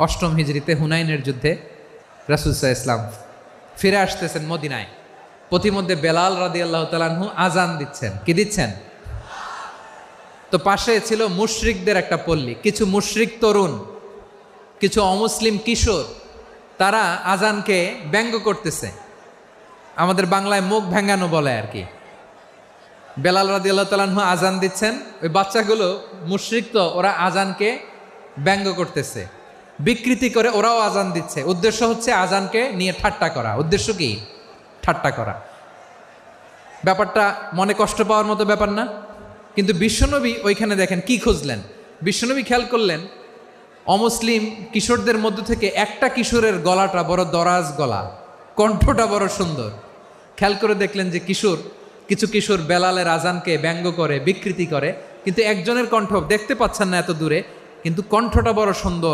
অষ্টম হিজরিতে হুনাইনের যুদ্ধে রাসূল সাল্লাল্লাহু আলাইহি ইসলাম ফিরে আসতেছেন মদিনায়। প্রতিমধ্যে বেলাল রাদিয়াল্লাহু তাআলা আনহু আজান দিচ্ছেন। কি দিচ্ছেন? তো পাশে ছিল মুশরিকদের একটা পল্লী, কিছু মুশরিক তরুণ, কিছু অমুসলিম কিশোর, তারা আজানকে ব্যঙ্গ করতেছে। আমাদের বাংলায় মুখ ভেঙ্গানো বলে আর কি। বেলাল রাদিয়াল্লাহু তাআলা আনহু আজান দিচ্ছেন, ওই বাচ্চাগুলো মুশরিক, তো ওরা আজানকে ব্যঙ্গ করতেছে, বিকৃতি করে ওরাও আজান দিচ্ছে। উদ্দেশ্য হচ্ছে আজানকে নিয়ে ঠাট্টা করা। উদ্দেশ্য কি? ঠাট্টা করা। ব্যাপারটা মনে কষ্ট পাওয়ার মতো ব্যাপার না? কিন্তু বিশ্বনবী ওইখানে দেখেন কি খুঁজলেন। বিশ্বনবী খেয়াল করলেন অমুসলিম কিশোরদের মধ্য থেকে একটা কিশোরের গলাটা বড় দরাজ গলা, কণ্ঠটা বড় সুন্দর। খেয়াল করে দেখলেন যে কিছু কিশোর বেলালের আজানকে ব্যঙ্গ করে, বিকৃতি করে, কিন্তু একজনের কণ্ঠ দেখতে পাচ্ছেন না এত দূরে, কিন্তু কণ্ঠটা বড় সুন্দর।